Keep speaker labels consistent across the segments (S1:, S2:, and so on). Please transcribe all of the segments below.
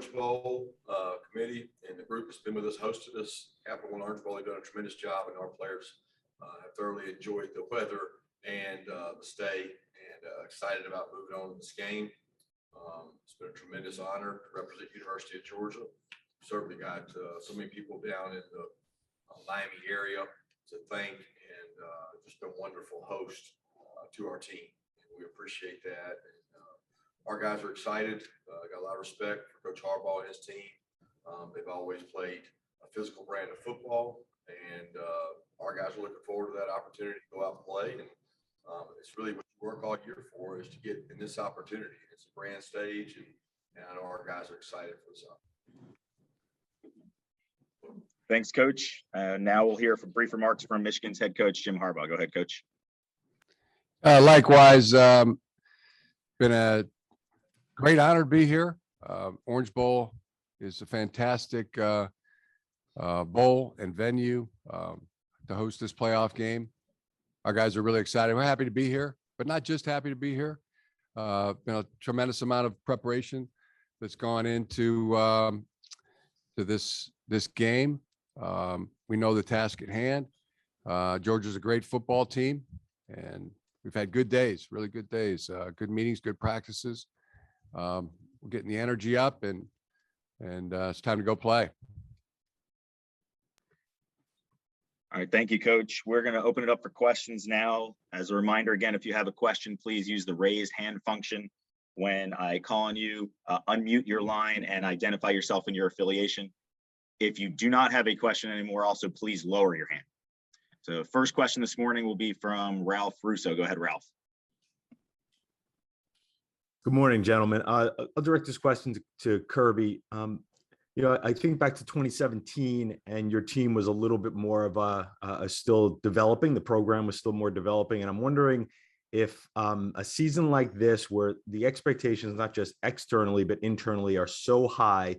S1: Orange Bowl committee and the group that's been with us, hosted us. Capital One Orange Bowl, they've done a tremendous job, and our players have thoroughly enjoyed the weather and the stay, and excited about moving on to this game. It's been a tremendous honor to represent University of Georgia. Certainly got so many people down in the Miami area to thank, and just been a wonderful host to our team. And we appreciate that. And, our guys are excited. Got a lot of respect for Coach Harbaugh and his team. They've always played a physical brand of football, and our guys are looking forward to that opportunity to go out and play. And it's really what you work all year for, is to get in this opportunity. It's a grand stage, and I know our guys are excited for this opportunity.
S2: Thanks, Coach. Now we'll hear from brief remarks from Michigan's head coach, Jim Harbaugh. Go ahead, Coach.
S3: Likewise, been a great honor to be here. Orange Bowl is a fantastic bowl and venue to host this playoff game. Our guys are really excited. We're happy to be here, but not just happy to be here. Been a tremendous amount of preparation that's gone into to this game. We know the task at hand. Georgia's a great football team, and we've had good days, really good days, good meetings, good practices. We're getting the energy up, and it's time to go play.
S2: All right, thank you, Coach. We're going to open it up for questions now. As a reminder, again, if you have a question, please use the raise hand function. When I call on you, unmute your line and identify yourself and your affiliation. If you do not have a question anymore, also please lower your hand. So first question this morning will be from Ralph Russo. Go ahead, Ralph.
S4: Good morning, gentlemen. I'll direct this question to Kirby. You know, I think back to 2017, and your team was a little bit more of a still developing. The program was still more developing, and I'm wondering if a season like this, where the expectations, not just externally but internally, are so high,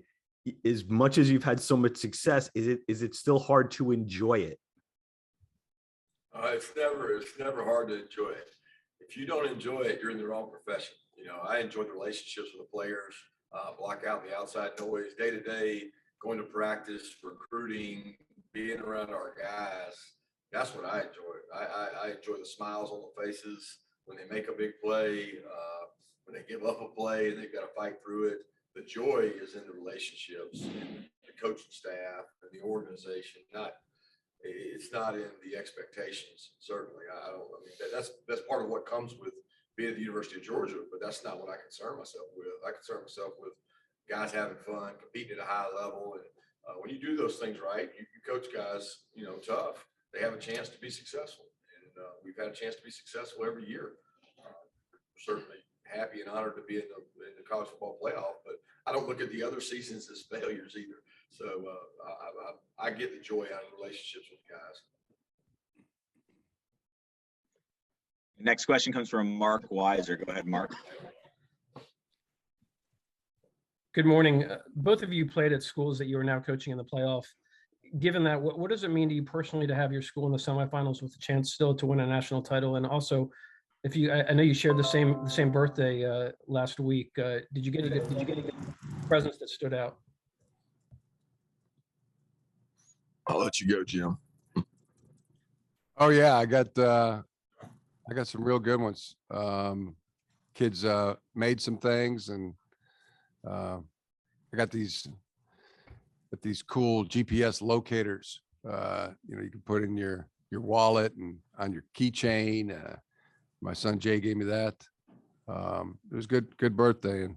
S4: as much as you've had so much success, is it still hard to enjoy it?
S1: It's never hard to enjoy it. If you don't enjoy it, you're in the wrong profession. You know, I enjoy the relationships with the players, block out the outside noise, day to day, going to practice, recruiting, being around our guys. That's what I enjoy. I enjoy the smiles on the faces when they make a big play, when they give up a play and they've got to fight through it. The joy is in the relationships, and the coaching staff and the organization. It's not in the expectations. Certainly, I mean, that's part of what comes with being at the University of Georgia, but that's not what I concern myself with. I concern myself with guys having fun, competing at a high level, and when you do those things right, you coach guys, you know, tough. They have a chance to be successful, and we've had a chance to be successful every year. We're certainly happy and honored to be in the college football playoff, but I don't look at the other seasons as failures either. So I get the joy out of relationships with guys.
S2: Next question comes from Mark Weiser. Go ahead, Mark.
S5: Good morning. Both of you played at schools that you are now coaching in the playoff. Given that, what does it mean to you personally to have your school in the semifinals with a chance still to win a national title? And also, if you, I know you shared the same birthday last week. Did you get any presents that stood out?
S6: I'll let you go, Jim.
S3: Oh yeah, I got some real good ones. Kids made some things, and I got these cool GPS locators. You know, you can put in your wallet and on your keychain. My son Jay gave me that. It was good birthday, and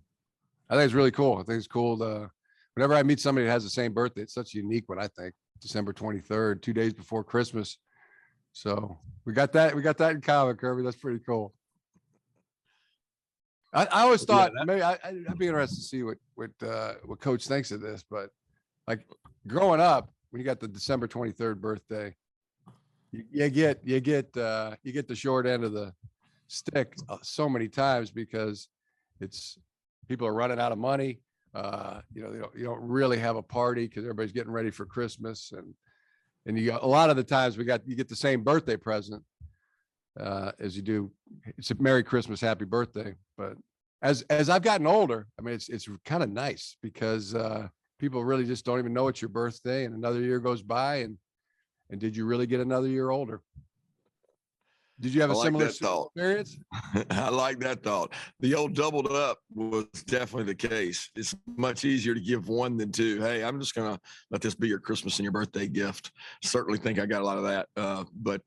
S3: I think it's really cool. I think it's cool to, whenever I meet somebody that has the same birthday, it's such a unique one. I think December 23rd, 2 days before Christmas. So we got that in common, Kirby. That's pretty cool. I always thought maybe I'd be interested to see what Coach thinks of this, but like growing up, when you got the December 23rd birthday, you get the short end of the stick so many times, because it's people are running out of money. You know, you don't really have a party because everybody's getting ready for Christmas, and you got a lot of the times you get the same birthday present as you do. It's a Merry Christmas, Happy Birthday, but as I've gotten older, I mean, it's kind of nice because people really just don't even know it's your birthday, and another year goes by, and did you really get another year older? Did you have
S6: I
S3: a
S6: like
S3: similar
S6: that thought.
S3: experience?
S6: I like that thought. The old doubled up was definitely the case. It's much easier to give one than two. Hey, I'm just going to let this be your Christmas and your birthday gift. Certainly think I got a lot of that. But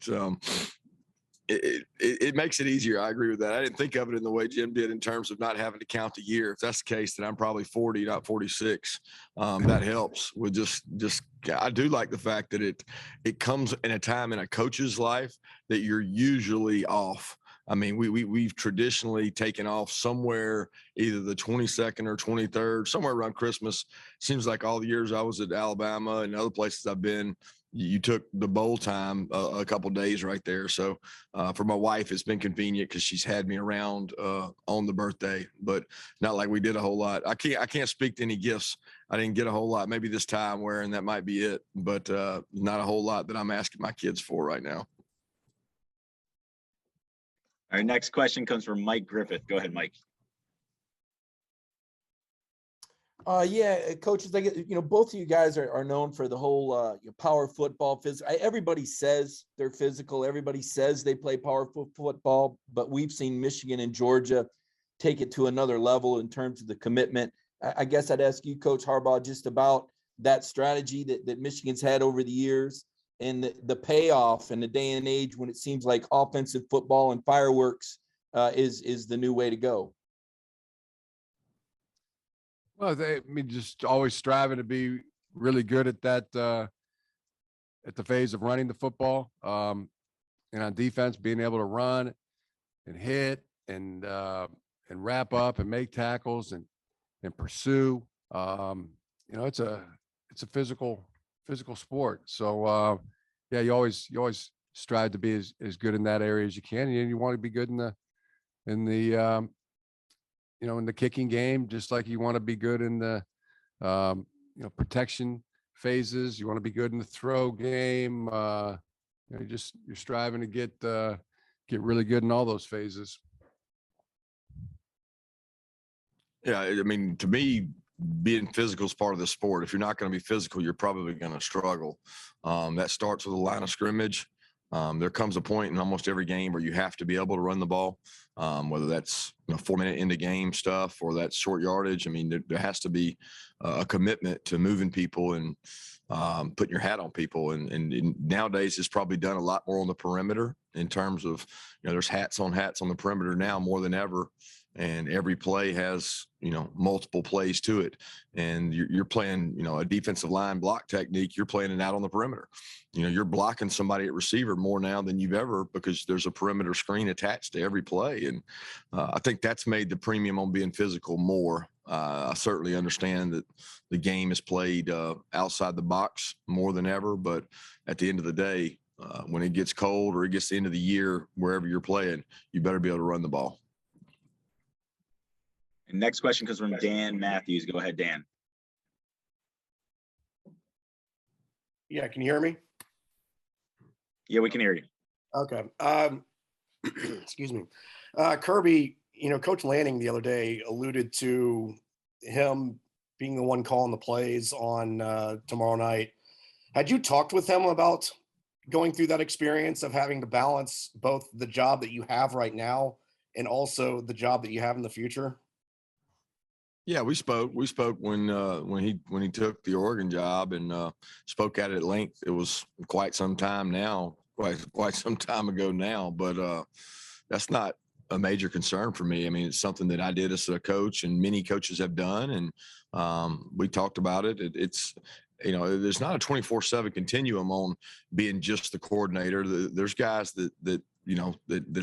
S6: it makes it easier. I agree with that. I didn't think of it in the way Jim did in terms of not having to count the year. If that's the case, then I'm probably 40, not 46. That helps with just I do like the fact that it comes in a time in a coach's life that you're usually off. I mean, we've traditionally taken off somewhere either the 22nd or 23rd, somewhere around Christmas. Seems like all the years I was at Alabama and other places I've been, you took the bowl time a couple days right there. So for my wife, it's been convenient because she's had me around on the birthday, but not like we did a whole lot. I can't speak to any gifts. I didn't get a whole lot. Maybe this time wearing that might be it, but not a whole lot that I'm asking my kids for right now.
S2: Our next question comes from Mike Griffith. Go ahead, Mike.
S7: Yeah, coaches, both of you guys are known for the whole power football. Everybody says they're physical. Everybody says they play power football, but we've seen Michigan and Georgia take it to another level in terms of the commitment. I guess I'd ask you, Coach Harbaugh, just about that strategy that Michigan's had over the years and the payoff in the day and age when it seems like offensive football and fireworks is the new way to go.
S3: Well, just always striving to be really good at that, at the phase of running the football, and on defense, being able to run and hit and wrap up and make tackles and pursue. It's a physical sport. So yeah, you always strive to be as good in that area as you can, and you want to be good in the kicking game, just like you want to be good in the, protection phases. You want to be good in the throw game. You're striving to get really good in all those phases.
S6: Yeah, I mean, to me, being physical is part of the sport. If you're not going to be physical, you're probably going to struggle. That starts with a line of scrimmage. There comes a point in almost every game where you have to be able to run the ball, whether that's 4-minute into game stuff or that's short yardage. I mean, there has to be a commitment to moving people and putting your hat on people. And nowadays, it's probably done a lot more on the perimeter in terms of, there's hats on the perimeter now more than ever. And every play has, multiple plays to it. And you're playing, a defensive line block technique. You're playing it out on the perimeter. You're blocking somebody at receiver more now than you've ever because there's a perimeter screen attached to every play. And I think that's made the premium on being physical more. I certainly understand that the game is played outside the box more than ever. But at the end of the day, when it gets cold or it gets the end of the year, wherever you're playing, you better be able to run the ball.
S2: And next question comes from Dan Matthews. Go ahead, Dan.
S8: Yeah, can you hear me?
S2: Yeah, we can hear you.
S8: Okay. Excuse me. Kirby, Coach Lanning the other day alluded to him being the one calling the plays on tomorrow night. Had you talked with him about going through that experience of having to balance both the job that you have right now and also the job that you have in the future?
S6: Yeah, we spoke when he took the Oregon job and spoke at it at length. It was quite some time now, quite some time ago now, but that's not a major concern for me. I mean, it's something that I did as a coach and many coaches have done. And we talked about it. It's, there's not a 24/7 continuum on being just the coordinator. There's guys that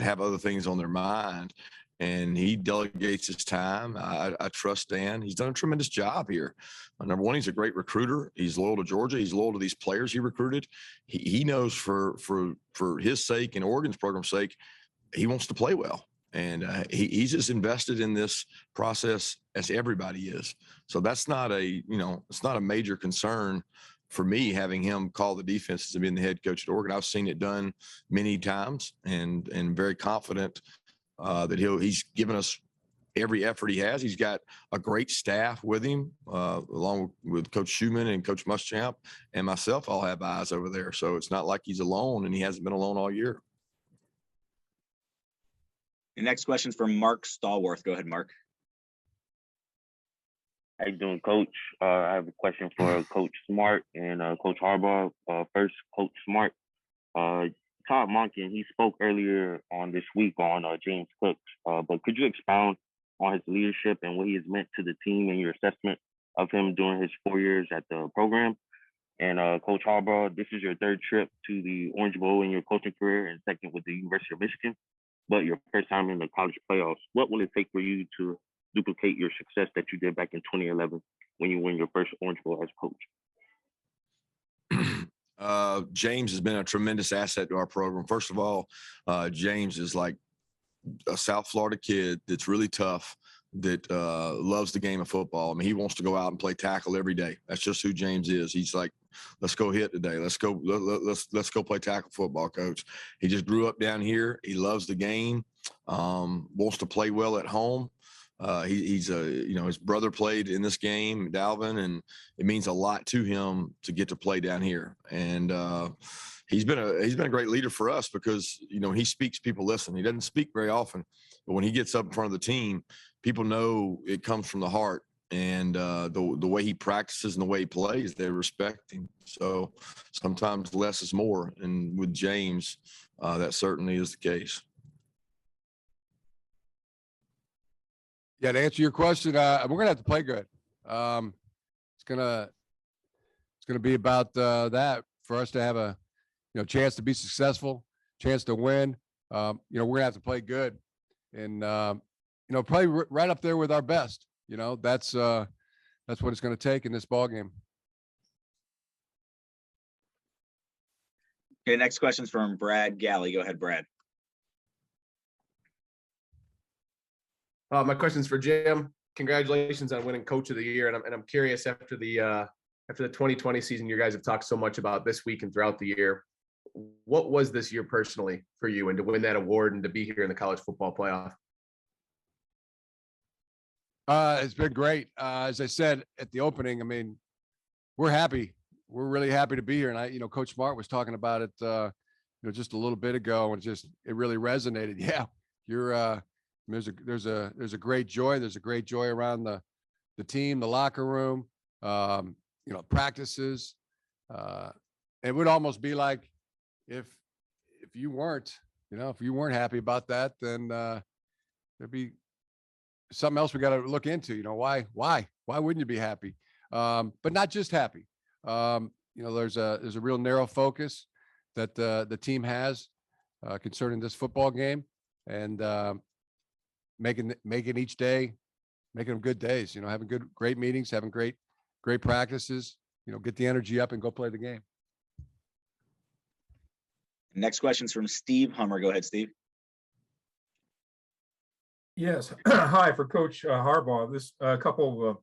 S6: have other things on their mind. And he delegates his time. I trust Dan. He's done a tremendous job here. Number one, he's a great recruiter. He's loyal to Georgia. He's loyal to these players he recruited. He knows for his sake and Oregon's program's sake, he wants to play well. And he's as invested in this process as everybody is. So that's not it's not a major concern for me having him call the defenses and being the head coach at Oregon. I've seen it done many times and very confident that he's given us every effort he has. He's got a great staff with him, along with Coach Schumann and Coach Muschamp and myself. All have eyes over there. So it's not like he's alone, and he hasn't been alone all year.
S2: The next question is from Mark Stallworth. Go ahead, Mark.
S9: How you doing, Coach? I have a question for Coach Smart and Coach Harbaugh. First, Coach Smart. Todd Monken, he spoke earlier on this week on James Cook, but could you expound on his leadership and what he has meant to the team and your assessment of him during his 4 years at the program? And Coach Harbaugh, this is your third trip to the Orange Bowl in your coaching career and second with the University of Michigan, but your first time in the college playoffs. What will it take for you to duplicate your success that you did back in 2011 when you win your first Orange Bowl as coach?
S6: James has been a tremendous asset to our program. First of all, James is like a South Florida kid that's really tough, that loves the game of football. I mean, he wants to go out and play tackle every day. That's just who James is. He's like, let's go hit today. Let's go play tackle football, coach. He just grew up down here. He loves the game, wants to play well at home. He's his brother played in this game, Dalvin, and it means a lot to him to get to play down here. And he's been a great leader for us because, when he speaks, people listen. He doesn't speak very often, but when he gets up in front of the team, people know it comes from the heart. And the way he practices and the way he plays, they respect him. So sometimes less is more. And with James, that certainly is the case.
S3: Yeah, to answer your question, we're gonna have to play good. It's gonna be about that for us to have a chance to be successful, chance to win. We're gonna have to play good, and play right up there with our best. That's what it's gonna take in this ball game.
S2: Okay, next question is from Brad Galley. Go ahead, Brad.
S10: My question's for Jim. Congratulations on winning Coach of the Year, and I'm curious after the 2020 season, you guys have talked so much about this week and throughout the year. What was this year personally for you, and to win that award and to be here in the college football playoff?
S3: It's been great. As I said at the opening, I mean, we're happy. We're really happy to be here. And Coach Smart was talking about it, just a little bit ago, and it really resonated. Yeah, there's a great joy. There's a great joy around the team, the locker room, practices. It would almost be like if you weren't happy about that, then there'd be something else we got to look into. Why wouldn't you be happy? But not just happy. There's a real narrow focus that the team has concerning this football game, and making each day, making them good days, having great meetings, having great practices, get the energy up and go play the game.
S2: Next question is from Steve Hummer. Go ahead, Steve.
S11: Yes. Hi, for Coach Harbaugh. This a couple of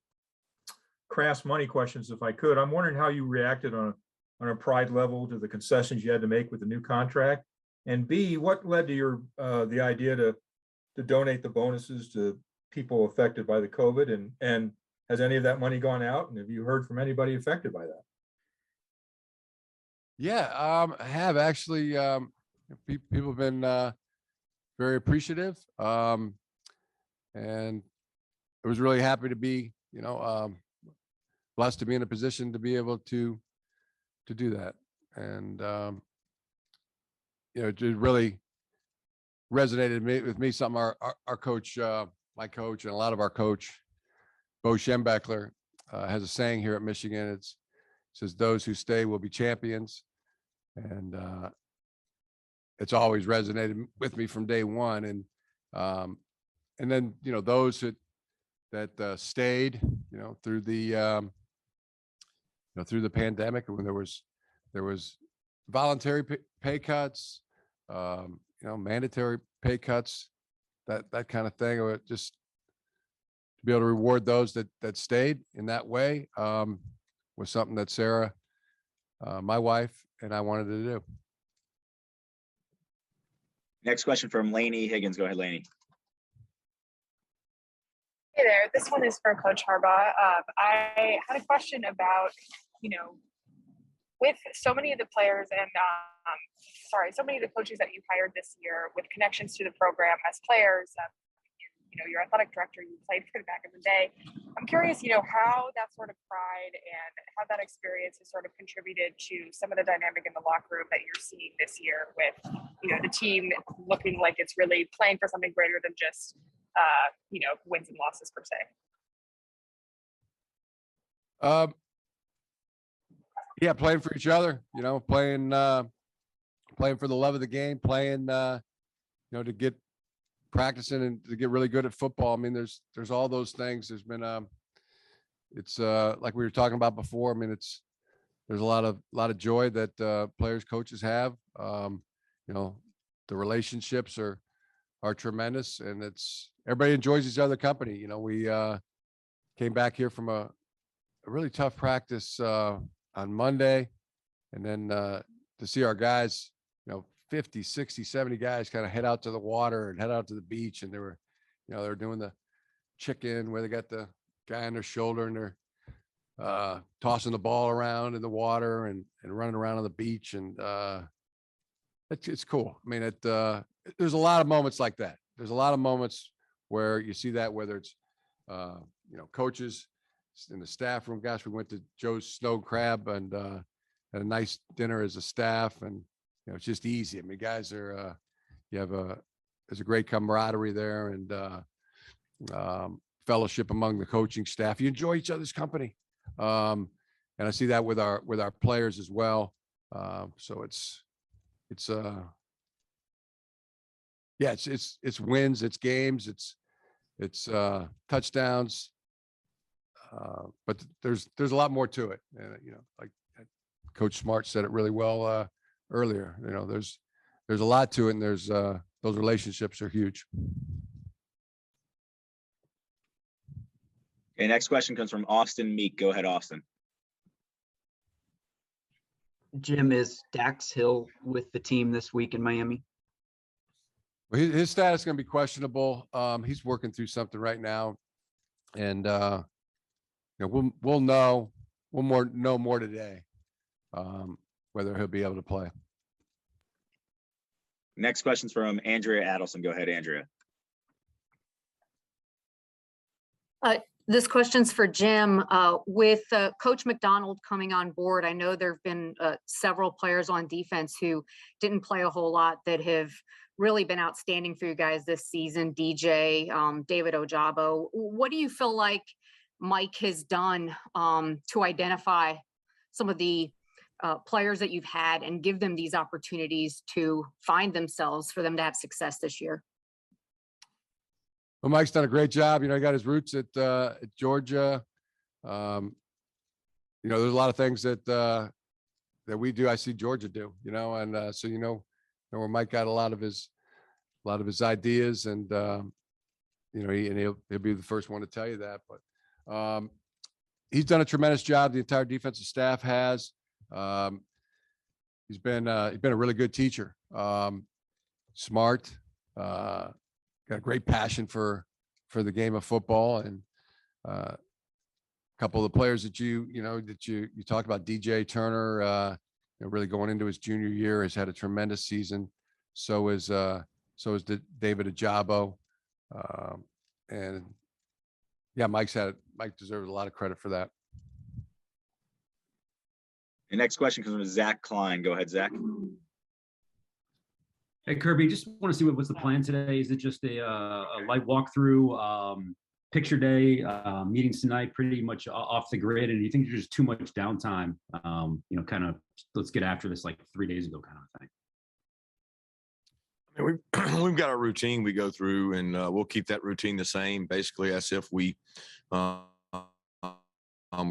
S11: crass money questions, if I could. I'm wondering how you reacted on a pride level to the concessions you had to make with the new contract, and B, what led to your the idea to donate the bonuses to people affected by the COVID, and has any of that money gone out, and have you heard from anybody affected by that?
S3: Yeah, I have actually. People have been very appreciative, and I was really happy to be, blessed to be in a position to be able to do that, and it really resonated with me. Something our coach, my coach, and a lot of our coach, Bo Schembechler, has a saying here at Michigan. It says, "Those who stay will be champions," and it's always resonated with me from day one. And then those that stayed, through the through the pandemic, when there was voluntary pay cuts, mandatory pay cuts, that kind of thing, or just to be able to reward those that stayed in that way, was something that Sarah, my wife, and I wanted to do.
S2: Next question from Lainey Higgins. Go ahead, Lainey.
S12: Hey there, this one is for Coach Harbaugh. I had a question about, with so many of the players and, so many of the coaches that you hired this year with connections to the program as players, your athletic director, you played for back in the day. I'm curious, how that sort of pride and how that experience has sort of contributed to some of the dynamic in the locker room that you're seeing this year with, the team looking like it's really playing for something greater than just, wins and losses per se.
S3: Yeah, playing for each other, playing for the love of the game, playing, to get practicing and to get really good at football. I mean, there's all those things. There's been, it's like we were talking about before. I mean, there's a lot of joy that players, coaches have. The relationships are tremendous, and everybody enjoys each other company. We came back here from a really tough practice on Monday, and then to see our guys, 50, 60, 70 guys kind of head out to the water and head out to the beach, and they were doing the chicken where they got the guy on their shoulder and they're tossing the ball around in the water and running around on the beach, and it's cool. I mean, there's a lot of moments like that. There's a lot of moments where you see that, whether it's coaches in the staff room. Gosh, we went to Joe's Snow Crab and had a nice dinner as a staff, and it's just easy. I mean, guys are there's a great camaraderie there, and fellowship among the coaching staff. You enjoy each other's company, and I see that with our players as well. So it's wins, it's games, it's touchdowns, but there's a lot more to it. And like Coach Smart said it really well earlier. There's a lot to it, and there's those relationships are huge.
S2: Okay, next question comes from Austin Meek. Go ahead, Austin.
S13: Jim, is Dax Hill with the team this week in Miami?
S3: Well, his status is going to be questionable. He's working through something right now, and we'll know more today whether he'll be able to play.
S2: Next question's from Andrea Adelson. Go ahead, Andrea.
S14: This question's for Jim. With Coach McDonald coming on board, I know there have been several players on defense who didn't play a whole lot that have really been outstanding for you guys this season. DJ, David Ojabo. What do you feel like Mike has done to identify some of the players that you've had and give them these opportunities to find themselves for them to have success this year?
S3: Well, Mike's done a great job. He got his roots at Georgia. There's a lot of things that we do. I see Georgia do. And so where Mike got a lot of his ideas, and he'll be the first one to tell you that. But he's done a tremendous job. The entire defensive staff has. He's been a really good teacher. Smart. Got a great passion for the game of football, and a couple of the players that you talked about, DJ Turner, really going into his junior year, has had a tremendous season. So is David Ojabo, and yeah, Mike deserves a lot of credit for that.
S2: The next question comes from Zach Klein. Go ahead, Zach.
S15: Hey, Kirby, just want to see what's the plan today. Is it just a light walkthrough, picture day, meetings tonight, pretty much off the grid? And do you think there's just too much downtime, kind of let's get after this like 3 days ago kind of thing?
S6: I mean, we've got our routine we go through, and we'll keep that routine the same, basically as if we're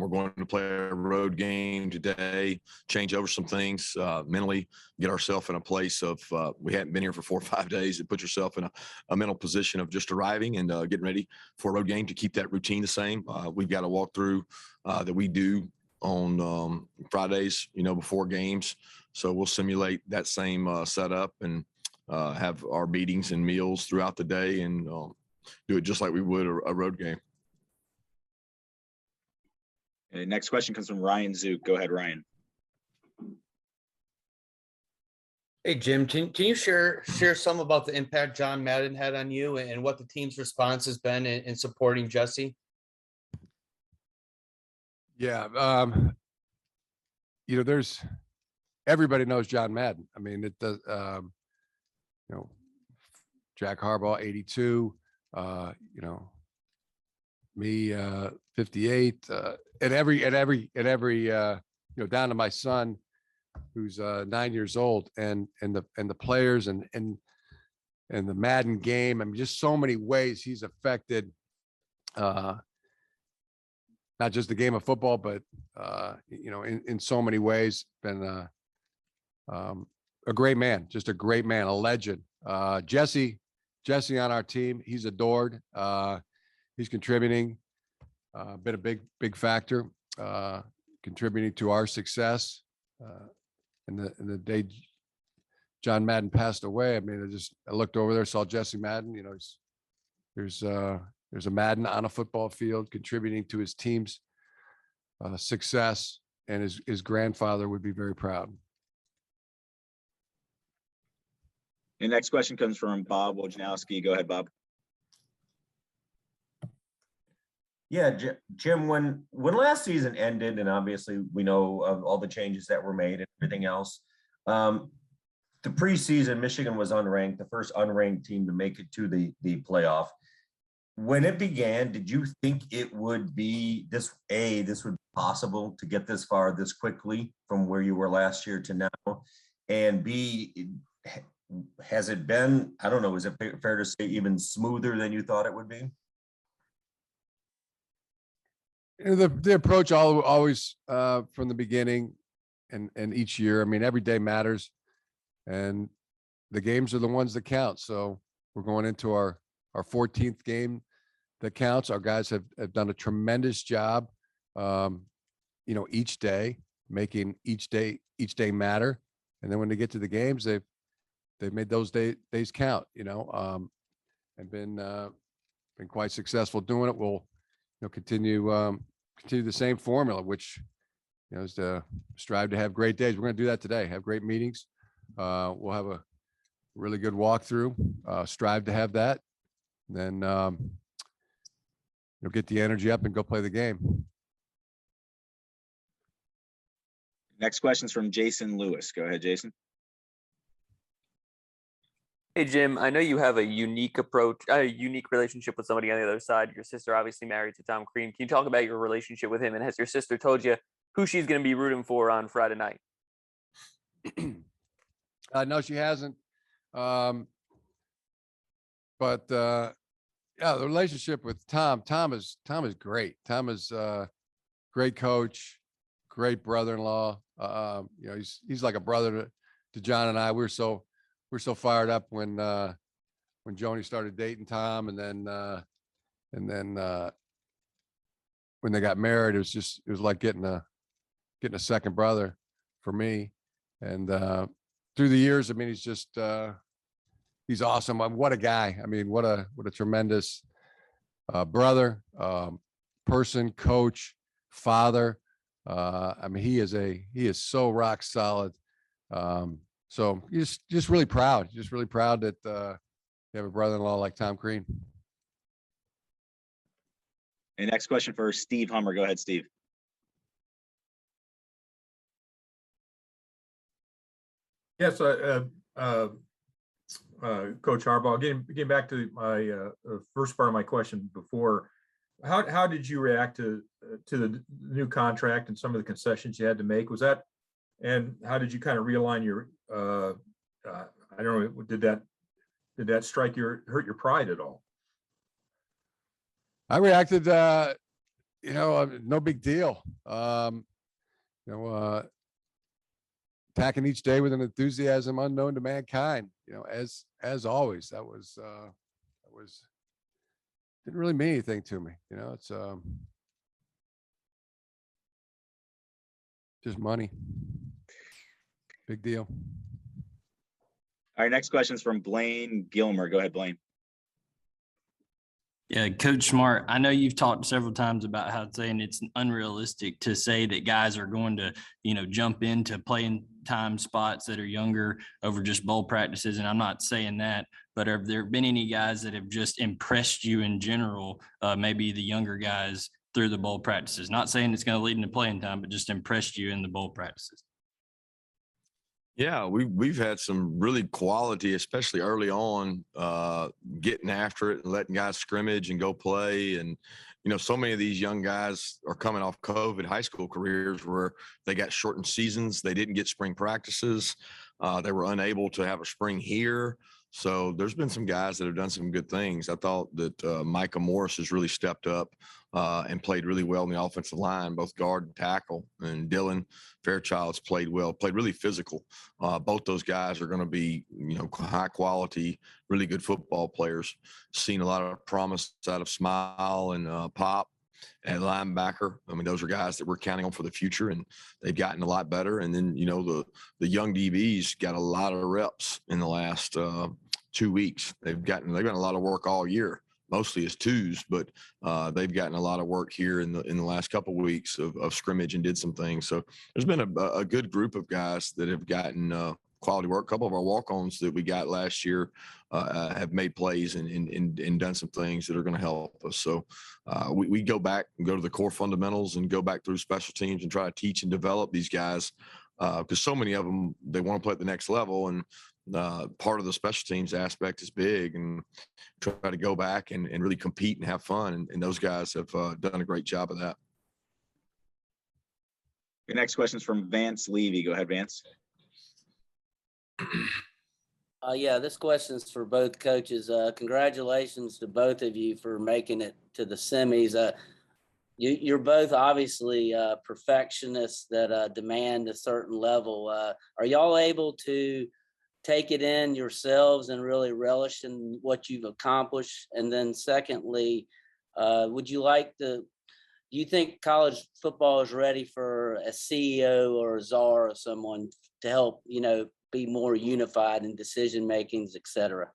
S6: going to play a road game today, change over some things mentally, get ourselves in a place of we hadn't been here for 4 or 5 days, and put yourself in a mental position of just arriving and getting ready for a road game to keep that routine the same. We've got a walkthrough that we do on Fridays, before games. So we'll simulate that same setup and have our meetings and meals throughout the day, and do it just like we would a road game.
S2: Okay, next question comes from Ryan Zook. Go ahead, Ryan.
S16: Hey Jim, can you share some about the impact John Madden had on you and what the team's response has been in supporting Jesse?
S3: Yeah. There's everybody knows John Madden. I mean, it does, Jack Harbaugh, 82, me, 58, and every, down to my son, who's 9 years old, and the players and the Madden game. I mean, just so many ways he's affected, not just the game of football, but in so many ways, been a great man, just a great man, a legend. Jesse on our team, he's adored. He's contributing, been a big factor, contributing to our success. And the day John Madden passed away, I mean, I looked over there, saw Jesse Madden. There's a Madden on a football field contributing to his team's success, and his grandfather would be very proud.
S2: The next question comes from Bob Wojnowski. Go ahead, Bob.
S17: Yeah, Jim, when last season ended, and obviously we know of all the changes that were made and everything else, the preseason, Michigan was unranked, the first unranked team to make it to the playoff. When it began, did you think it would be this would be possible to get this far this quickly from where you were last year to now? And B, has it been, I don't know, is it fair to say even smoother than you thought it would be?
S3: The approach always from the beginning and each year, I mean, every day matters, and the games are the ones that count. So we're going into our 14th game that counts. Our guys have done a tremendous job, each day, making each day matter. And then when they get to the games, they've made those days count, and been quite successful doing it. We'll continue the same formula, which is to strive to have great days. We're going to do that today. Have great meetings. We'll have a really good walkthrough. Strive to have that. Then get the energy up and go play the game.
S2: Next question is from Jason Lewis. Go ahead, Jason.
S18: Hey, Jim, I know you have a unique approach, a unique relationship with somebody on the other side. Your sister obviously married to Tom Crean. Can you talk about your relationship with him? And has your sister told you who she's going to be rooting for on Friday night?
S3: No, she hasn't. But the relationship with Tom is great. Tom is a great coach, great brother-in-law. He's like a brother to John and I. We're so fired up when Joni started dating Tom, and then when they got married, it was like getting a second brother for me. And through the years, I mean, he's awesome. What a guy. I mean, what a tremendous brother, person, coach, father. I mean, he is so rock solid. So just really proud, that you have a brother-in-law like Tom Crean.
S2: And next question for Steve Hummer. Go ahead, Steve.
S11: Yes, Coach Harbaugh, getting back to my first part of my question before, how did you react to the new contract and some of the concessions you had to make? And how did you kind of realign your, I don't know, did that hurt your pride at all?
S3: I reacted, no big deal. Attacking each day with an enthusiasm unknown to mankind, as always. That was didn't really mean anything to me. It's just money. Big deal.
S2: All right, next question is from Blaine Gilmer. Go ahead, Blaine.
S19: Yeah, Coach Smart, I know you've talked several times about how saying it's unrealistic to say that guys are going to, jump into playing time spots that are younger over just bowl practices. And I'm not saying that, but have there been any guys that have just impressed you in general, maybe the younger guys through the bowl practices? Not saying it's going to lead into playing time, but just impressed you in the bowl practices.
S6: Yeah, we've had some really quality, especially early on, getting after it and letting guys scrimmage and go play. And, so many of these young guys are coming off COVID high school careers where they got shortened seasons. They didn't get spring practices. They were unable to have a spring here. So there's been some guys that have done some good things. I thought that Micah Morris has really stepped up and played really well in the offensive line, both guard and tackle. And Dylan Fairchild's played well, played really physical. Both those guys are going to be, high quality, really good football players. Seen a lot of promise out of Smile and Pop at linebacker. I mean, those are guys that we're counting on for the future, and they've gotten a lot better. And then, the young DBs got a lot of reps in the last 2 weeks. They've gotten a lot of work all year, mostly as twos, but they've gotten a lot of work here in the last couple of weeks of scrimmage and did some things. So there's been a good group of guys that have gotten quality work. A couple of our walk-ons that we got last year have made plays and done some things that are going to help us. So we go back and go to the core fundamentals and go back through special teams and try to teach and develop these guys because so many of them, they want to play at the next level. And part of the special teams aspect is big, and try to go back and really compete and have fun. And those guys have done a great job of that.
S2: Your next question is from Vance Levy. Go ahead, Vance.
S20: Yeah, this question is for both coaches. Congratulations to both of you for making it to the semis. You're both obviously perfectionists that demand a certain level. Are y'all able to take it in yourselves and really relish in what you've accomplished? And then secondly, do you think college football is ready for a CEO or a czar or someone to help, be more unified in decision makings, et cetera?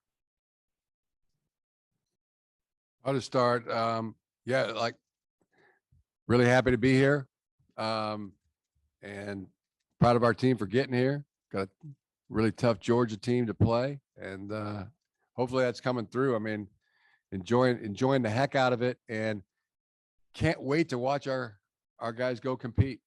S3: I'll just start. Really happy to be here. And proud of our team for getting here. Got a really tough Georgia team to play. And hopefully that's coming through. I mean, enjoying the heck out of it, and can't wait to watch our guys go compete.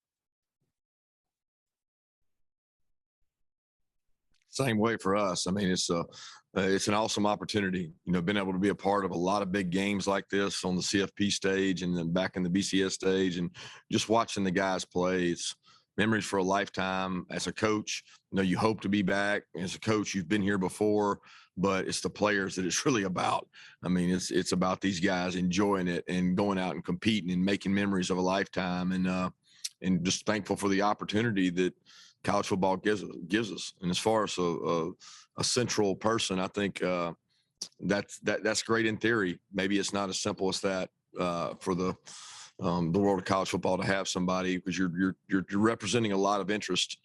S6: Same way for us. I mean, it's an awesome opportunity, being able to be a part of a lot of big games like this on the CFP stage and then back in the BCS stage, and just watching the guys play. It's memories for a lifetime. As a coach, you hope to be back. As a coach, you've been here before, but it's the players that it's really about. I mean, it's about these guys enjoying it and going out and competing and making memories of a lifetime, and just thankful for the opportunity that college football gives us. And as far as a central person, I think that's great in theory. Maybe it's not as simple as that for the world of college football to have somebody, because you're representing a lot of interest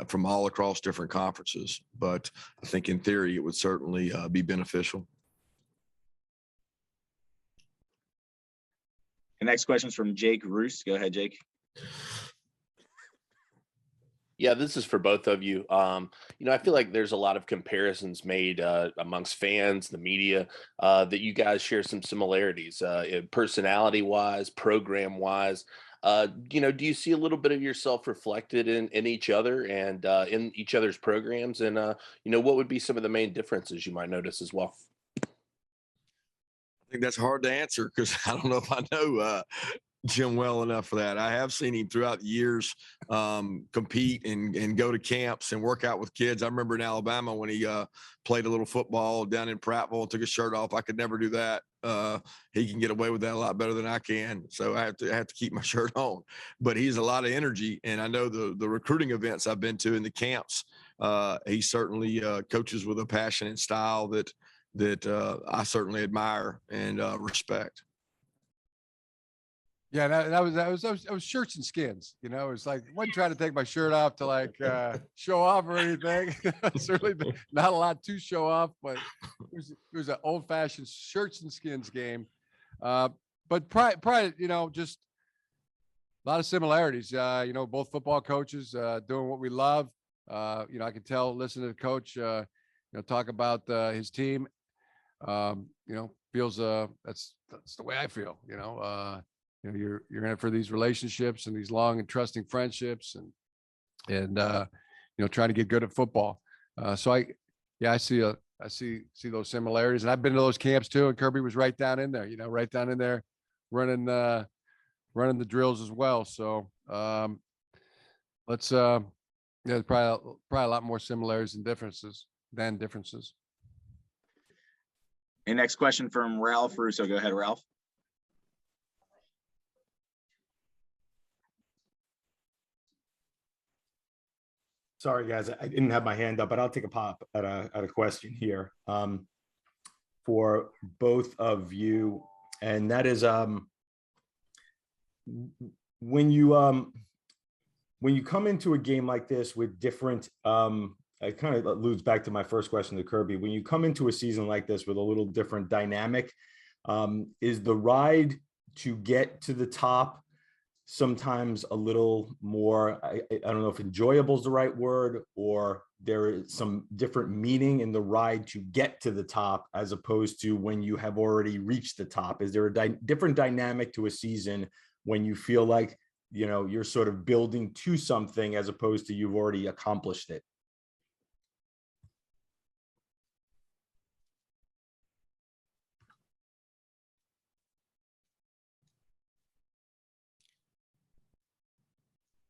S6: from all across different conferences. But I think in theory it would certainly be beneficial.
S2: The next question is from Jake Roos. Go ahead, Jake.
S21: Yeah, this is for both of you. I feel like there's a lot of comparisons made amongst fans, the media, that you guys share some similarities, personality-wise, program-wise. Do you see a little bit of yourself reflected in each other and in each other's programs? And, what would be some of the main differences you might notice as well?
S6: I think that's hard to answer because I don't know if I know Jim well enough for that. I have seen him throughout the years compete and go to camps and work out with kids. I remember in Alabama when he played a little football down in Prattville and took his shirt off. I could never do that. He can get away with that a lot better than I can. So I have to keep my shirt on. But he's a lot of energy, and I know the recruiting events I've been to in the camps. He certainly coaches with a passion and style that I certainly admire and respect.
S3: Yeah, that was shirts and skins. It's like I wasn't trying to take my shirt off to show off or anything. Certainly not a lot to show off, but it was an old-fashioned shirts and skins game. But probably, just a lot of similarities. Both football coaches doing what we love. I can tell, listen to the coach, talk about his team. Feels that's the way I feel. You're in it for these relationships and these long and trusting friendships, and trying to get good at football. So I see those similarities, and I've been to those camps too. And Kirby was right down in there, running the drills as well. So there's probably a lot more similarities than differences.
S2: And next question from Ralph Russo. Go ahead, Ralph.
S4: Sorry, guys, I didn't have my hand up, but I'll take a pop at a question here for both of you, and that is when you come into a game like this with different. It kind of alludes back to my first question to Kirby. When you come into a season like this with a little different dynamic, is the ride to get to the top sometimes a little more, I don't know if enjoyable is the right word, or there is some different meaning in the ride to get to the top as opposed to when you have already reached the top? Is there a different dynamic to a season when you feel like, you're sort of building to something as opposed to you've already accomplished it?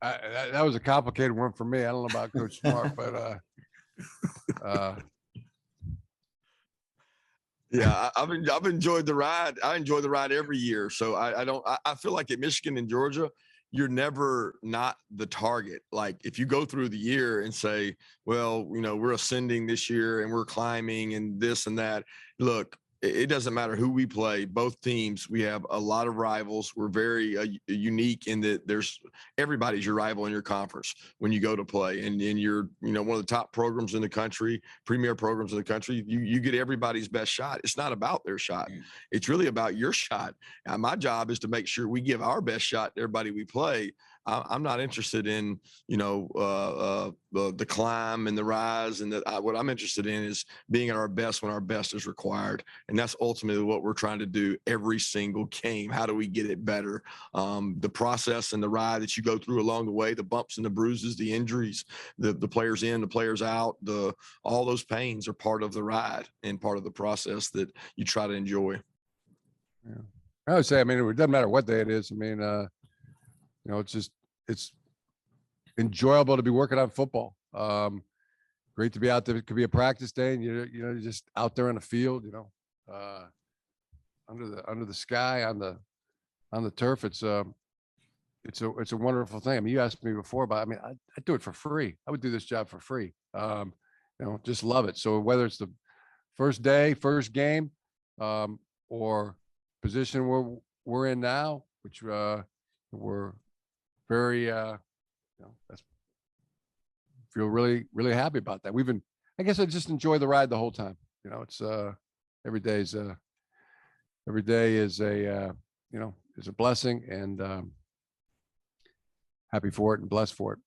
S3: That was a complicated one for me. I don't know about Coach Smart, but
S6: yeah, I've enjoyed the ride. I enjoy the ride every year. So I feel like at Michigan and Georgia, you're never not the target. Like if you go through the year and say, well, we're ascending this year and we're climbing and this and that. Look, it doesn't matter who we play. Both teams, we have a lot of rivals. We're very unique in that everybody's your rival in your conference when you go to play. And you're, one of the top programs in the country, premier programs in the country. You get everybody's best shot. It's not about their shot. It's really about your shot. And my job is to make sure we give our best shot to everybody we play. I'm not interested in, the climb and the rise. And what I'm interested in is being at our best when our best is required. And that's ultimately what we're trying to do every single game. How do we get it better? The process and the ride that you go through along the way, the bumps and the bruises, the injuries, the players in, the players out, all those pains are part of the ride and part of the process that you try to enjoy.
S3: Yeah. I would say, it doesn't matter what day it is. It's enjoyable to be working on football. Great to be out there. It could be a practice day and you're just out there on the field, under the sky, on the turf. It's a wonderful thing. You asked me before about, I do it for free. I would do this job for free. Just love it. So whether it's the first day, first game, or position we're in now, which we're very, feel really, really happy about that. I guess I just enjoy the ride the whole time. It's every day is a blessing, and happy for it and blessed for it.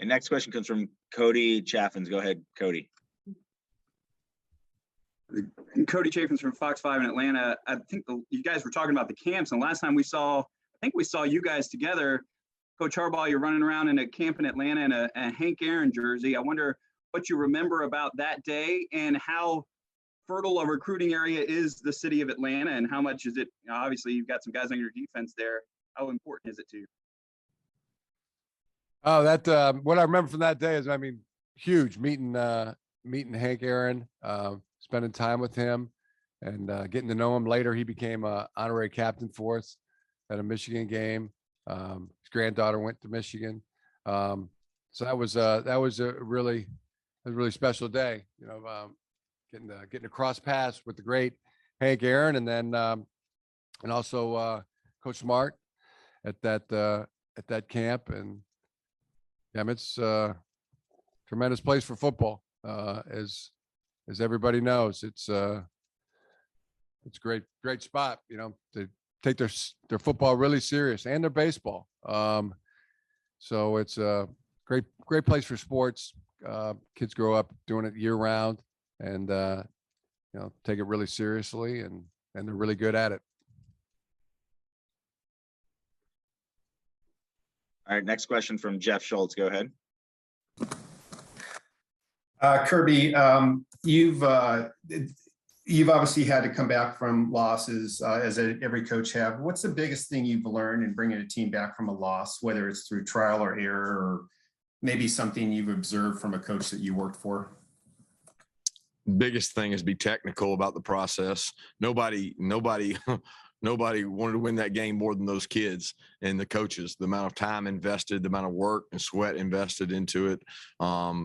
S2: And next question comes from Cody Chaffins. Go ahead, Cody.
S22: Cody Chaffins from Fox 5 in Atlanta. I think you guys were talking about the camps, and last time we saw you guys together. Coach Harbaugh, you're running around in a camp in Atlanta in a Hank Aaron jersey. I wonder what you remember about that day and how fertile a recruiting area is the city of Atlanta, and how much is it? Obviously, you've got some guys on your defense there. How important is it to you?
S3: Oh, what I remember from that day is, huge meeting Hank Aaron, spending time with him, and getting to know him. Later, he became an honorary captain for us at a Michigan game. His granddaughter went to Michigan. So that was a really special day, getting to cross paths with the great Hank Aaron, and then and also Coach Smart at that camp. And it's a tremendous place for football, as everybody knows. It's it's a great spot, to take their football really serious and their baseball. So it's a great place for sports. Kids grow up doing it year round and, take it really seriously and they're really good at it.
S2: All right, next question from Jeff Schultz. Go ahead.
S1: Kirby, you've obviously had to come back from losses, as every coach have. What's the biggest thing you've learned in bringing a team back from a loss, whether it's through trial or error, or maybe something you've observed from a coach that you worked for?
S6: Biggest thing is be technical about the process. Nobody wanted to win that game more than those kids and the coaches. The amount of time invested, the amount of work and sweat invested into it.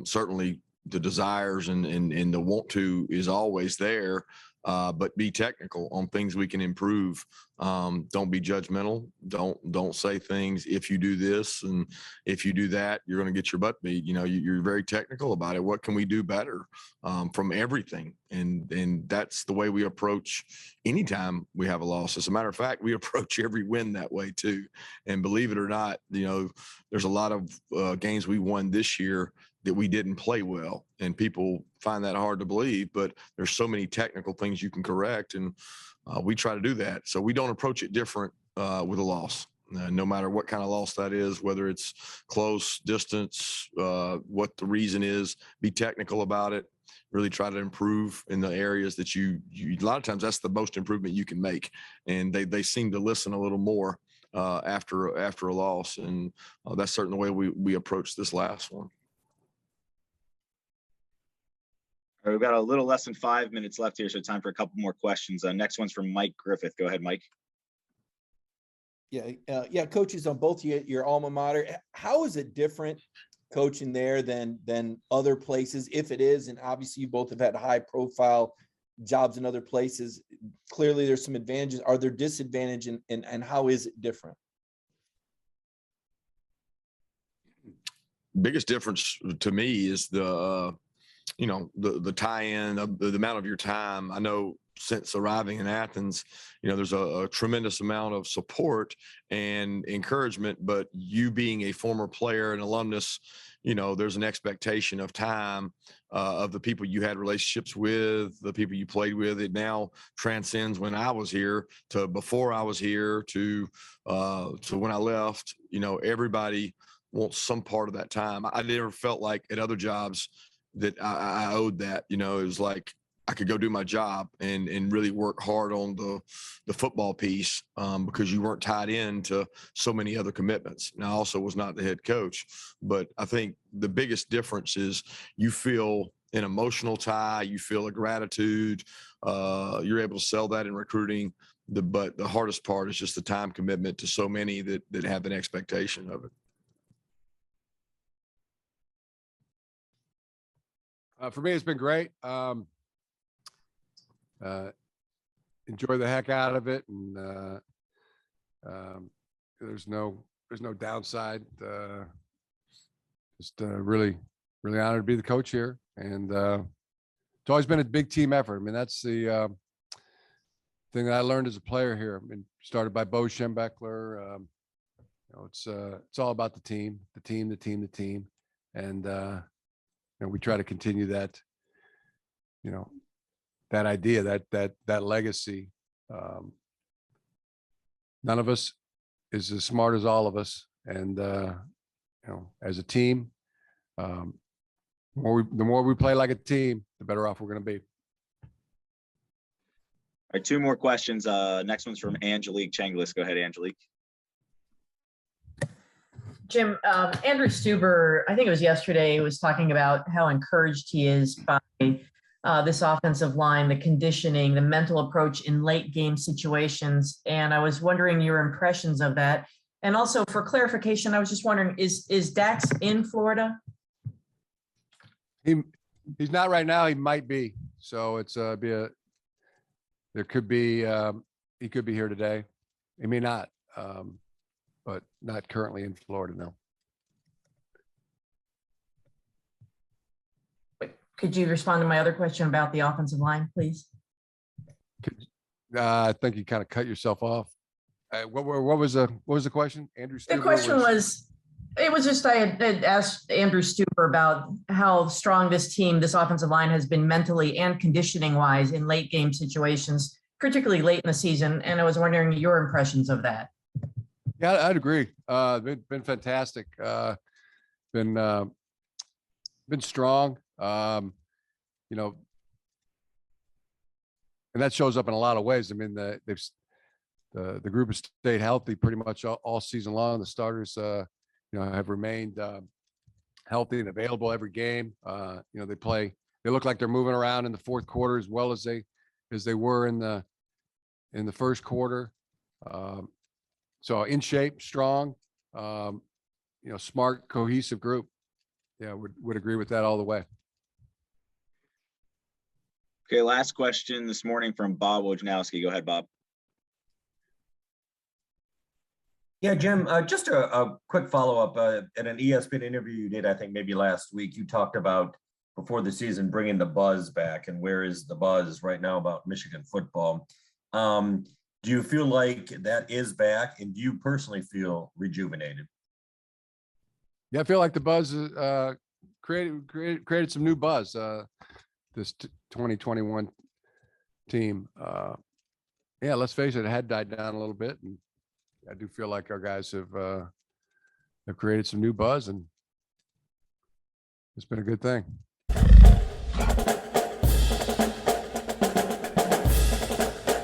S6: Certainly the desires and the want to is always there, but be technical on things we can improve. Don't be judgmental. Don't say things, if you do this and if you do that, you're going to get your butt beat. You're very technical about it. What can we do better from everything? And that's the way we approach anytime we have a loss. As a matter of fact, we approach every win that way too. And believe it or not, there's a lot of games we won this year that we didn't play well, and people find that hard to believe, but there's so many technical things you can correct, and we try to do that. So we don't approach it different with a loss, no matter what kind of loss that is, whether it's close, distance, what the reason is. Be technical about it. Really try to improve in the areas that you a lot of times that's the most improvement you can make, and they seem to listen a little more after a loss, and that's certainly the way we approach this last one.
S2: All right, we've got a little less than 5 minutes left here, so time for a couple more questions. Next one's from Mike Griffith. Go ahead, Mike.
S7: Yeah, coaches on both your alma mater. How is it different coaching there than other places, if it is? And obviously, you both have had high-profile jobs in other places. Clearly, there's some advantages. Are there disadvantages, and how is it different?
S6: Biggest difference to me is the tie-in of the amount of your time. I know since arriving in Athens, there's a tremendous amount of support and encouragement, but you being a former player and alumnus, there's an expectation of time of the people you had relationships with, the people you played with. It now transcends when I was here to before I was here to when I left. Everybody wants some part of that time. I never felt like at other jobs that I owed that. It was like I could go do my job and really work hard on the football piece because you weren't tied into so many other commitments. Now, I also was not the head coach, but I think the biggest difference is you feel an emotional tie, you feel a gratitude, you're able to sell that in recruiting. But the hardest part is just the time commitment to so many that have an expectation of it.
S3: For me, it's been great. Enjoy the heck out of it, and there's no downside. Just really honored to be the coach here, and it's always been a big team effort. I mean, that's the thing that I learned as a player here. I mean, started by Bo Schembechler. It's all about the team, and we try to continue that, that idea, that legacy. None of us is as smart as all of us, and as a team, the more we play like a team, the better off we're going to be.
S2: All right, 2 more questions. Next one's from Angelique Changlis. Go ahead, Angelique.
S5: Jim, Andrew Stuber, I think it was yesterday, was talking about how encouraged he is by this offensive line, the conditioning, the mental approach in late game situations. And I was wondering your impressions of that. And also for clarification, I was just wondering, is Dax in Florida?
S3: He's not right now. He might be. So it's there could be, he could be here today. He may not. But not currently in Florida, no.
S5: Could you respond to my other question about the offensive line, please?
S3: I think you kind of cut yourself off. What was the question, Andrew?
S5: The
S3: Stuber
S5: question was, it was just I had asked Andrew Stuber about how strong this team, this offensive line has been mentally and conditioning wise in late game situations, particularly late in the season. And I was wondering your impressions of that.
S3: Yeah, I'd agree. Been fantastic. Been strong. You know, and that shows up in a lot of ways. I mean, the group has stayed healthy pretty much all season long. The starters, you know, have remained healthy and available every game. You know, they look like they're moving around in the fourth quarter as well as they were in the first quarter. So in shape, strong, you know, smart, cohesive group. Yeah, would agree with that all the way.
S2: Okay, last question this morning from Bob Wojnowski. Go ahead, Bob.
S17: Yeah, Jim, just a quick follow-up. At an ESPN interview you did, I think maybe last week, you talked about before the season bringing the buzz back, and where is the buzz right now about Michigan football? Do you feel like that is back, and do you personally feel rejuvenated?
S3: Yeah, I feel like the buzz created some new buzz. This 2021 team. Yeah, let's face it had died down a little bit, and I do feel like our guys have created some new buzz, and it's been a good thing.